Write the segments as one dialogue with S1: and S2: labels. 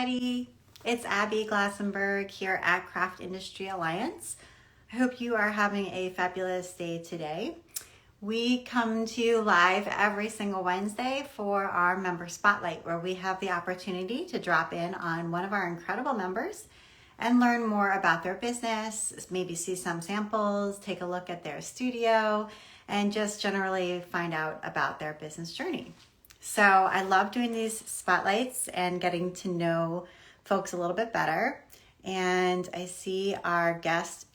S1: It's Abby Glassenberg here at Craft Industry Alliance. I hope you are having a fabulous day today. We come to you live every single Wednesday for our member spotlight, where we have the opportunity to drop in on one of our incredible members and learn more about their business, maybe see some samples, take a look at their studio, and just generally find out about their business journey. So I love doing these spotlights and getting to know folks a little bit better. And I see our guest.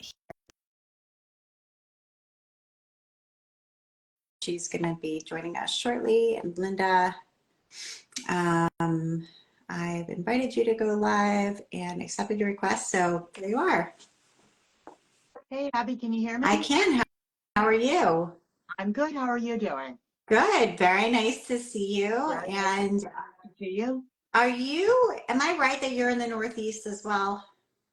S1: She's going to be joining us shortly. And Linda, I've invited you to go live and accepted your request. So there you are.
S2: Hey, Abby, can you hear me?
S1: I can. How are you?
S2: I'm good. How are you doing?
S1: Good. Very nice to see you.
S2: Very
S1: And
S2: nice to you.
S1: am I right that you're in the Northeast as well?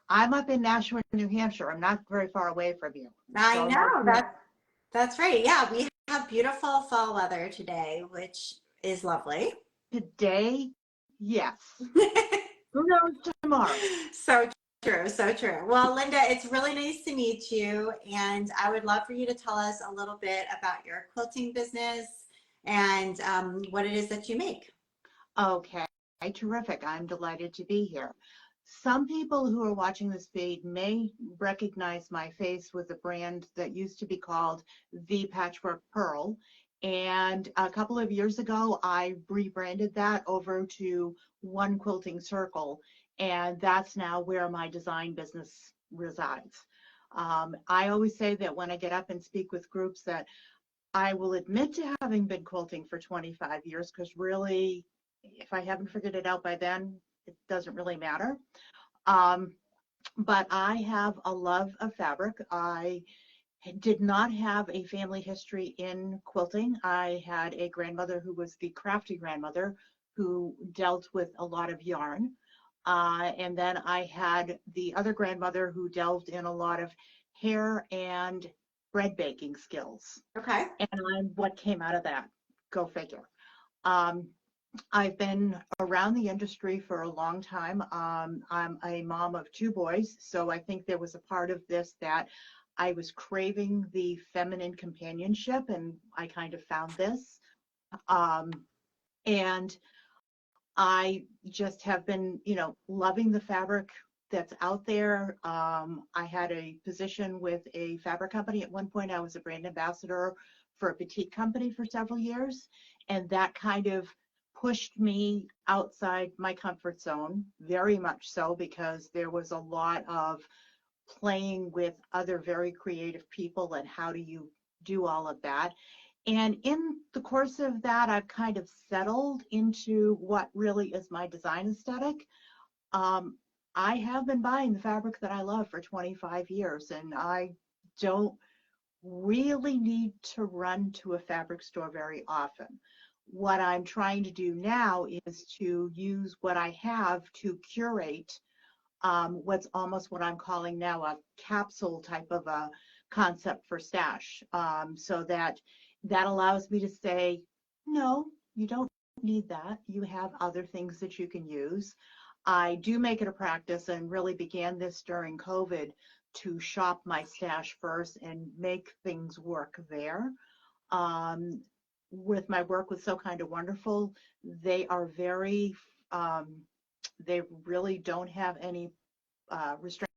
S2: I'm up in Nashua, New Hampshire. I'm not very far away from you.
S1: I
S2: So
S1: know. That's right. Yeah, we have beautiful fall weather today, which is lovely.
S2: today, yes. Who knows tomorrow?
S1: So true, so true. Well, Linda, it's really nice to meet you, and I would love for you to tell us a little bit about your quilting business and what it is that you make.
S2: Okay, terrific. I'm delighted to be here. Some people who are watching this feed may recognize my face with a brand that used to be called The Patchwork Pearl. And a couple of years ago, I rebranded that over to One Quilting Circle. And that's now where my design business resides. I always say that when I get up and speak with groups that I will admit to having been quilting for 25 years, because really, if I haven't figured it out by then, it doesn't really matter. Um, but I have a love of fabric. I did not have a family history in quilting. I had a grandmother who was the crafty grandmother who dealt with a lot of yarn. And then I had the other grandmother who delved in a lot of hair and bread baking skills.
S1: Okay.
S2: And I'm what came out of that. Go figure. Um, I've been around the industry for a long time. I'm a mom of two boys, so I think there was a part of this that I was craving the feminine companionship, and I kind of found this. Um, and I just have been, loving the fabric that's out there. I had a position with a fabric company. At one point, I was a brand ambassador for a boutique company for several years, and that kind of pushed me outside my comfort zone, very much so, because there was a lot of playing with other very creative people and how do you do all of that. And in the course of that, I've kind of settled into what really is my design aesthetic. Um, I have been buying the fabric that I love for 25 years, and I don't really need to run to a fabric store very often. What I'm trying to do now is to use what I have to curate what's almost what I'm calling now a capsule type of a concept for stash, so that allows me to say, no, you don't need that. You have other things that you can use. I do make it a practice, and really began this during COVID, to shop my stash first and make things work there. Um, with my work with So Kind of Wonderful, they are very, they really don't have any restraints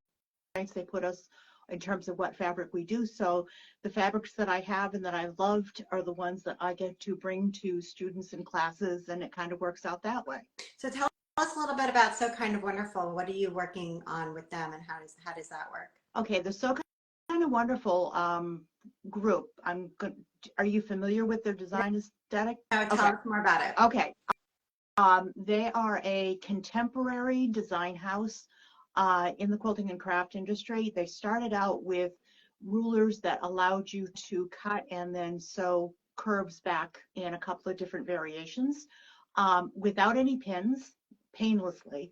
S2: they put us in terms of what fabric we do. So the fabrics that I have and that I loved are the ones that I get to bring to students in classes, and it kind of works out that way.
S1: So tell us a little bit about So Kind of Wonderful. What are you working on with them, and how does that work?
S2: Okay, the So Kind of Wonderful group. Are you familiar with their design aesthetic?
S1: No, tell us more about it.
S2: Okay. They are a contemporary design house in the quilting and craft industry. They started out with rulers that allowed you to cut and then sew curves back in a couple of different variations without any pins, painlessly.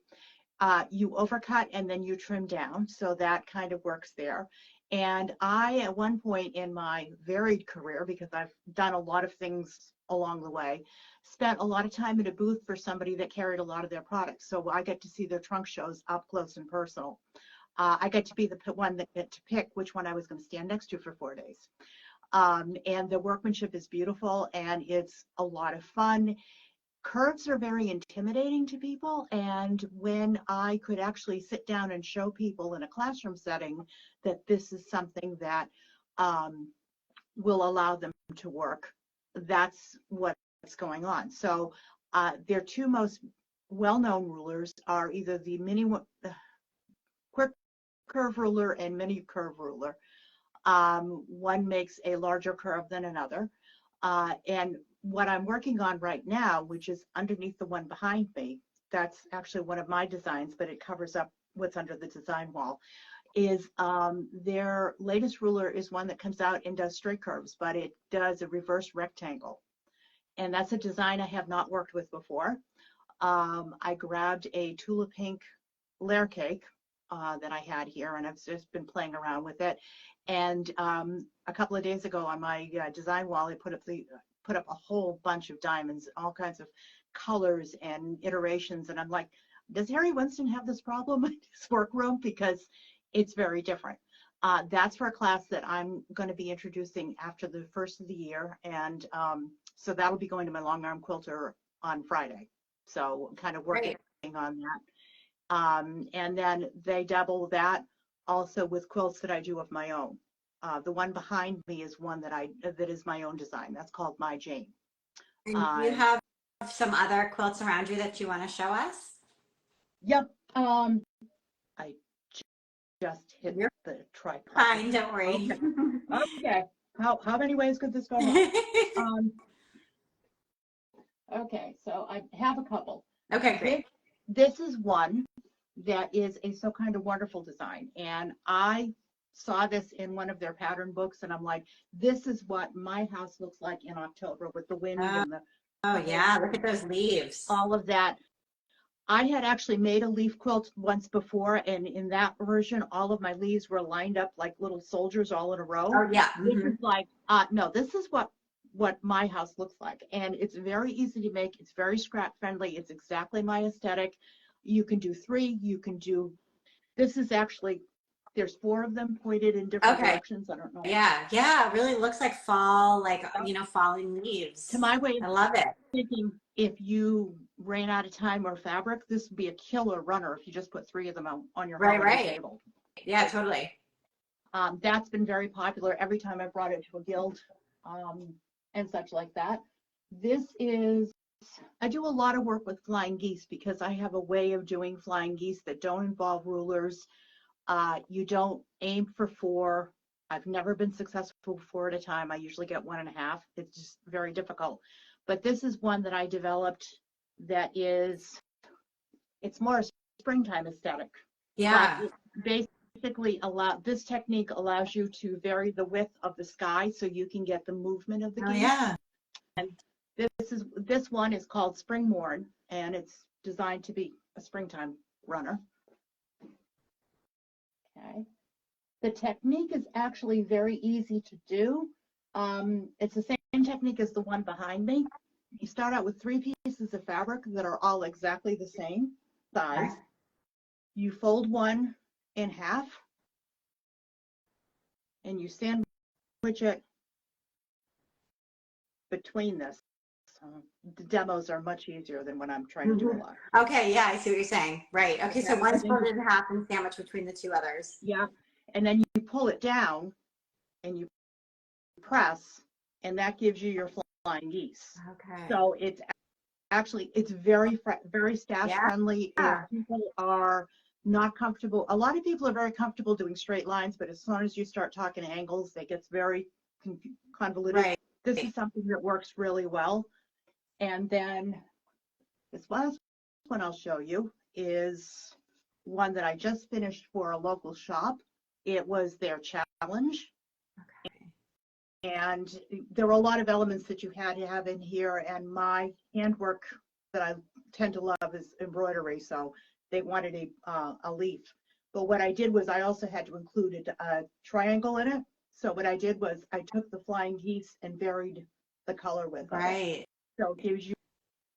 S2: You overcut and then you trim down, so that kind of works there. And I, at one point in my varied career, because I've done a lot of things along the way. Spent a lot of time in a booth for somebody that carried a lot of their products. So I get to see their trunk shows up close and personal. I get to be the one that get to pick which one I was going to stand next to for 4 days. And the workmanship is beautiful and it's a lot of fun. Curves are very intimidating to people, and when I could actually sit down and show people in a classroom setting that this is something that will allow them to work, that's what's going on. So their two most well-known rulers are either the quick curve ruler and mini curve ruler. One makes a larger curve than another. And what I'm working on right now, which is underneath the one behind me, that's actually one of my designs, but it covers up what's under the design wall, is their latest ruler is one that comes out and does straight curves, but it does a reverse rectangle. And that's a design I have not worked with before. I grabbed a Tula Pink layer cake that I had here, and I've just been playing around with it. And a couple of days ago on my design wall, I put up a whole bunch of diamonds, all kinds of colors and iterations. And I'm like, does Harry Winston have this problem in his workroom? Because it's very different. That's for a class that I'm going to be introducing after the first of the year. And so that'll be going to my long arm quilter on Friday. So kind of working on that. And then they double that also with quilts that I do of my own. The one behind me is one that is my own design. That's called My Jane.
S1: And you have some other quilts around you that you want to show us?
S2: Yep. I just hit the tripod.
S1: Fine, don't worry.
S2: Okay. How many ways could this go wrong? Okay, so I have a couple.
S1: Okay, great.
S2: This is one that is a So Kind of Wonderful design, and I saw this in one of their pattern books, and I'm like, this is what my house looks like in October with the wind and the
S1: yeah, look at those leaves.
S2: all of that. I had actually made a leaf quilt once before, and in that version, all of my leaves were lined up like little soldiers all in a row.
S1: Oh yeah.
S2: This is like, no, this is what my house looks like, and it's very easy to make. It's very scrap friendly. It's exactly my aesthetic. You can do 3. You can do. This is actually. There's 4 of them pointed in different directions. I don't know.
S1: Yeah, it really looks like fall, like falling leaves.
S2: To my way,
S1: I love it.
S2: Thinking if you ran out of time or fabric, this would be a killer runner if you just put 3 of them on your holiday table.
S1: Yeah, totally.
S2: That's been very popular every time I brought it to a guild and such like that. I do a lot of work with flying geese because I have a way of doing flying geese that don't involve rulers. You don't aim for 4. I've never been successful 4 at a time. I usually get 1.5. It's just very difficult. But this is one that I developed that it's more a springtime aesthetic.
S1: Yeah.
S2: Basically, this technique allows you to vary the width of the sky so you can get the movement of the geese.
S1: Yeah.
S2: And this one is called Spring Morn, and it's designed to be a springtime runner. Okay. The technique is actually very easy to do. It's the same technique as the one behind me. You start out with 3 pieces of fabric that are all exactly the same size. Okay. You fold one in half, and you sandwich it between this. The demos are much easier than when I'm trying to do a lot.
S1: Okay, yeah, I see what you're saying. Right. Okay, so one's folded in half and sandwiched between the 2 others. Yeah,
S2: and then you pull it down and you press, and that gives you your flying geese.
S1: Okay.
S2: So it's very stash friendly. If people are not comfortable, a lot of people are very comfortable doing straight lines, but as soon as you start talking angles, it gets very convoluted.
S1: Right.
S2: This is something that works really well. And then this last one I'll show you is one that I just finished for a local shop. It was their challenge. Okay. And there were a lot of elements that you had to have in here, and my handwork that I tend to love is embroidery, so they wanted a leaf. But what I did was I also had to include a triangle in it. So what I did was I took the flying geese and varied the color with them.
S1: Right.
S2: So it gives you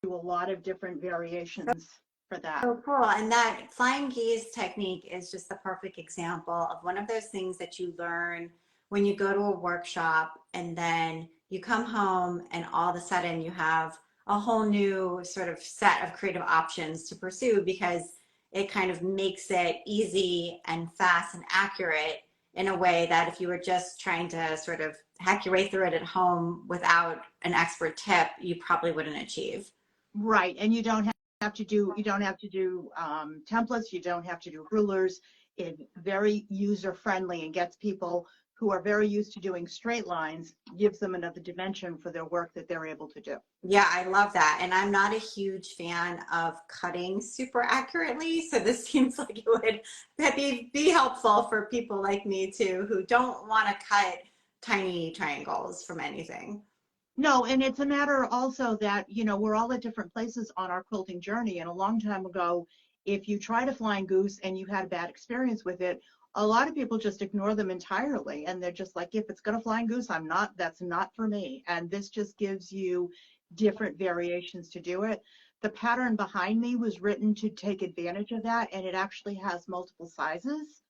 S2: a lot of different variations for that.
S1: So cool. And that flying geese technique is just the perfect example of one of those things that you learn when you go to a workshop and then you come home and all of a sudden you have a whole new sort of set of creative options to pursue because it kind of makes it easy and fast and accurate in a way that if you were just trying to sort of hack your way through it at home without an expert tip, you probably wouldn't achieve.
S2: Right, and you don't have to do templates, you don't have to do rulers. It's very user friendly and gets people who are very used to doing straight lines, gives them another dimension for their work that they're able to do.
S1: Yeah, I love that. And I'm not a huge fan of cutting super accurately. So this seems like it would be helpful for people like me too, who don't want to cut tiny triangles from anything.
S2: No, and it's a matter also that, we're all at different places on our quilting journey. And a long time ago, if you tried a flying goose and you had a bad experience with it, a lot of people just ignore them entirely. And they're just like, if it's got a flying goose, that's not for me. And this just gives you different variations to do it. The pattern behind me was written to take advantage of that, and it actually has multiple sizes.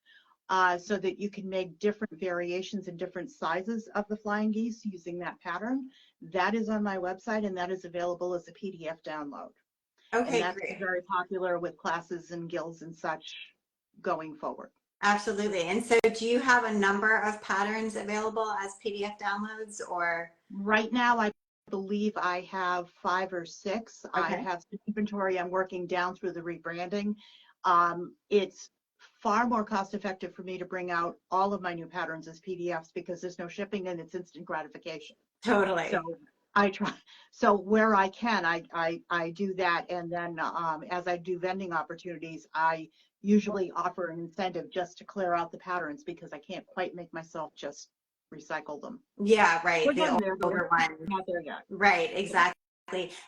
S2: So that you can make different variations and different sizes of the flying geese using that pattern. That is on my website, and that is available as a PDF download. And
S1: Okay,
S2: that's
S1: great.
S2: very popular with classes and guilds and such going forward.
S1: Absolutely. And so do you have a number of patterns available as PDF downloads or?
S2: Right now, I believe I have 5 or 6. I
S1: Okay.
S2: have some inventory. I'm working down through the rebranding. It's far more cost effective for me to bring out all of my new patterns as PDFs because there's no shipping and it's instant gratification.
S1: Totally.
S2: So I try, so where I can, I do that. And then as I do vending opportunities, I usually offer an incentive just to clear out the patterns because I can't quite make myself just recycle them.
S1: Yeah, right.
S2: We're
S1: The
S2: getting there, though.
S1: older ones.
S2: Not there yet.
S1: Right,
S2: Yeah.
S1: exactly.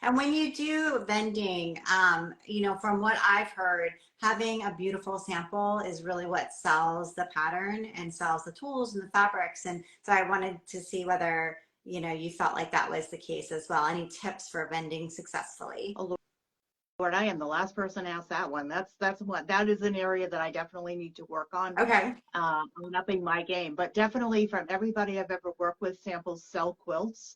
S1: And when you do vending, from what I've heard, having a beautiful sample is really what sells the pattern and sells the tools and the fabrics. And so I wanted to see whether, you felt like that was the case as well. Any tips for vending successfully?
S2: Oh, Lord, I am the last person asked that one. That is an area that I definitely need to work
S1: Okay.
S2: on upping my game. But definitely from everybody I've ever worked with, samples sell quilts.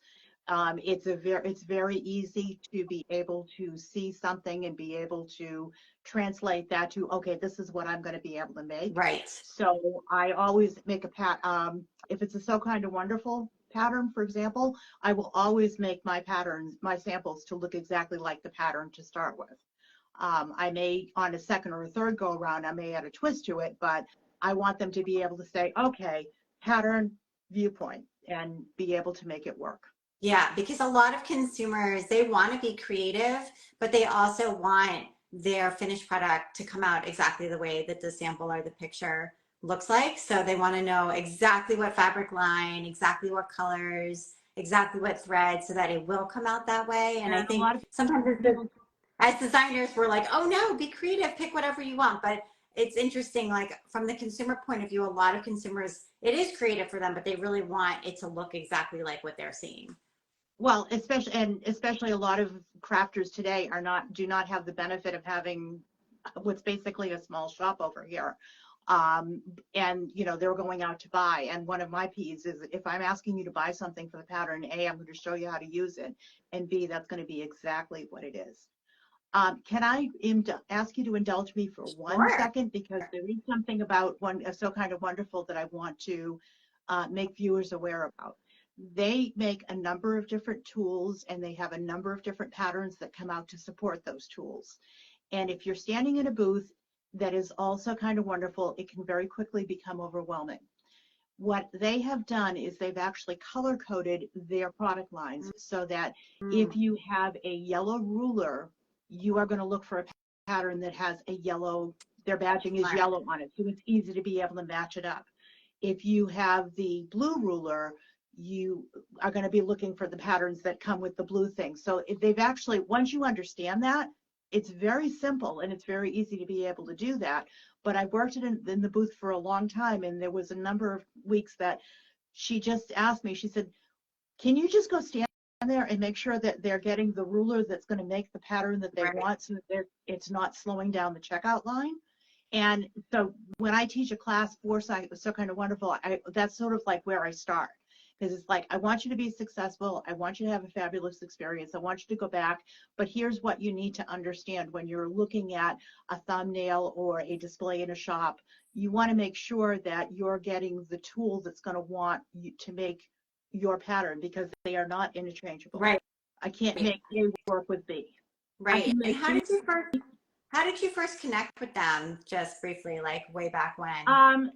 S2: It's very easy to be able to see something and be able to translate that to, okay, this is what I'm going to be able to make.
S1: Right.
S2: So I always make if it's a So Kind of Wonderful pattern, for example, I will always make my patterns, my samples to look exactly like the pattern to start with. I may, on a second or a third go around, I may add a twist to it, but I want them to be able to say, okay, pattern, viewpoint, and be able to make it work.
S1: Yeah, because a lot of consumers, they want to be creative, but they also want their finished product to come out exactly the way that the sample or the picture looks like. So they want to know exactly what fabric line, exactly what colors, exactly what thread, so that it will come out that way. And I
S2: And a
S1: think
S2: lot of
S1: sometimes
S2: people,
S1: as designers, we're like, oh no, be creative, pick whatever you want. But it's interesting, like from the consumer point of view, a lot of consumers, it is creative for them, but they really want it to look exactly like what they're seeing.
S2: well, especially a lot of crafters today do not have the benefit of having what's basically a small shop over here. Um, and they're going out to buy. And one of my P's is if I'm asking you to buy something for the pattern, A, I'm going to show you how to use it, and B, that's going to be exactly what it is. Can I ask you to indulge me for one
S1: Sure.
S2: second because there is something about one So Kind of Wonderful that I want to make viewers aware about. They make a number of different tools and they have a number of different patterns that come out to support those tools. And if you're standing in a booth that is also kind of wonderful, it can very quickly become overwhelming. What they have done is they've actually color coded their product lines so that
S1: Mm,
S2: if you have a yellow ruler, you are going to look for a pattern that has a yellow, their badging is
S1: smart.
S2: yellow on it. So it's easy to be able to match it up. If you have the blue ruler, you are going to be looking for the patterns that come with the blue thing. So if they've actually, once you understand that, it's very simple and it's very easy to be able to do that. But I've worked in the booth for a long time, and there was a number of weeks that she just asked me, she said, can you just go stand there and make sure that they're getting the ruler that's going to make the pattern that they
S1: Right.
S2: want, so that it's not slowing down the checkout line. And so when I teach a class, Foresight was so kind of wonderful. That's sort of like where I start, because it's like, I want you to be successful. I want you to have a fabulous experience. I want you to go back, but here's what you need to understand when you're looking at a thumbnail or a display in a shop. You want to make sure that you're getting the tool that's going to want you to make your pattern, because they are not interchangeable.
S1: Right.
S2: I can't make A work with B. I
S1: Right.
S2: can
S1: And
S2: make B.
S1: how did you first connect with them, just briefly, like way back when?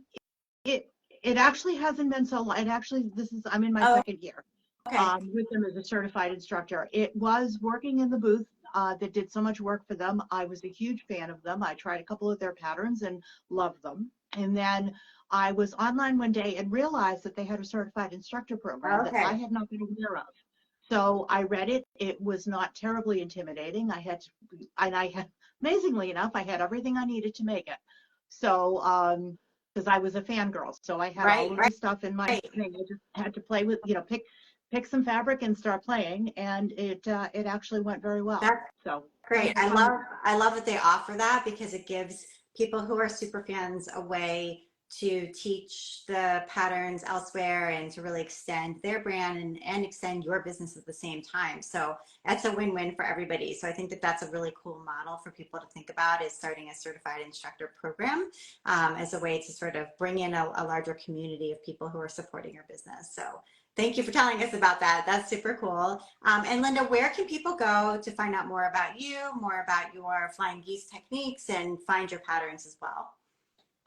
S2: It it actually hasn't been so long. It actually, I'm in my
S1: Oh,
S2: second year
S1: okay.
S2: with them as a certified instructor. It was working in the booth that did so much work for them. I was a huge fan of them. I tried a couple of their patterns and loved them. And then I was online one day and realized that they had a certified instructor program that I
S1: Okay.
S2: had not been aware of. So I read it. It was not terribly intimidating. Amazingly enough, I had everything I needed to make it. So, because I was a fangirl, so I had all
S1: Right,
S2: of
S1: right,
S2: the stuff in my
S1: right.
S2: thing. I just had to play with, pick some fabric and start playing, and it actually went very well.
S1: That's
S2: So
S1: great. I love that they offer that, because it gives people who are super fans a way to teach the patterns elsewhere and to really extend their brand and extend your business at the same time. So that's a win-win for everybody. So I think that that's a really cool model for people to think about, is starting a certified instructor program as a way to sort of bring in a larger community of people who are supporting your business. So thank you for telling us about that. That's super cool. And Linda, where can people go to find out more about you, more about your flying geese techniques, and find your patterns as well?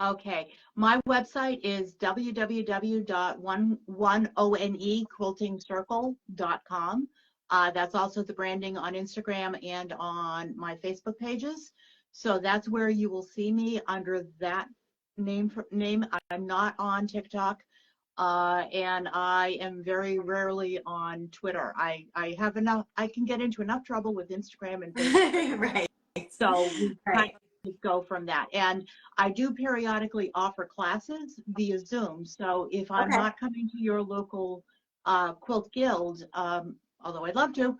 S2: Okay, my website is www.onequiltingcircle.com. That's also the branding on Instagram and on my Facebook pages. So that's where you will see me under that name. I'm not on TikTok, and I am very rarely on Twitter. I can get into enough trouble with Instagram and Facebook.
S1: Right.
S2: So we kind
S1: Right.
S2: of go from that. And I do periodically offer classes via Zoom. So if I'm
S1: Okay.
S2: not coming to your local quilt guild, although I'd love to,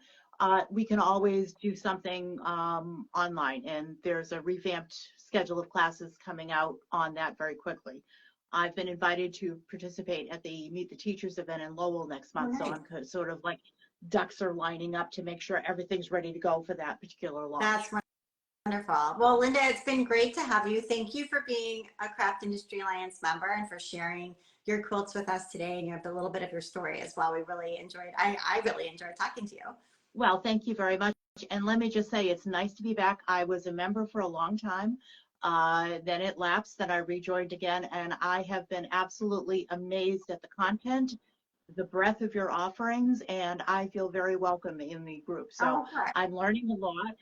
S2: we can always do something online. And there's a revamped schedule of classes coming out on that very quickly. I've been invited to participate at the Meet the Teachers event in Lowell next month.
S1: All
S2: So
S1: right.
S2: I'm sort of like ducks are lining up to make sure everything's ready to go for that particular launch.
S1: That's wonderful. Well, Linda, it's been great to have you. Thank you for being a Craft Industry Alliance member and for sharing your quilts with us today and a little bit of your story as well. We really enjoyed, I really enjoyed talking to you.
S2: Well, thank you very much. And let me just say, it's nice to be back. I was a member for a long time. Then it lapsed, then I rejoined again, and I have been absolutely amazed at the content, the breadth of your offerings, and I feel very welcome in the group. So
S1: Oh, good.
S2: I'm learning a lot.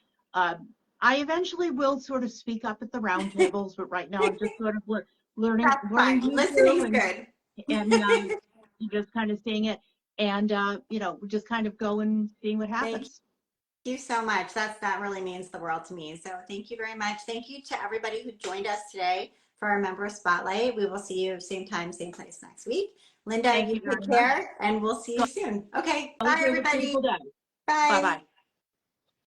S2: I eventually will sort of speak up at the roundtables, but right now I'm just sort of learning
S1: That's
S2: learning
S1: fine.
S2: who's
S1: Listening's
S2: who,
S1: good.
S2: and just kind of seeing it, and just kind of go and seeing what
S1: Thank
S2: happens.
S1: you so much. That really means the world to me. So thank you very much. Thank you to everybody who joined us today for our member spotlight. We will see you same time, same place next week. Linda,
S2: Thank
S1: you
S2: you very
S1: take
S2: much.
S1: care, and we'll see you soon. Okay.
S2: I hope
S1: Bye,
S2: you have a
S1: everybody.
S2: beautiful day.
S1: Bye.
S2: Bye-bye.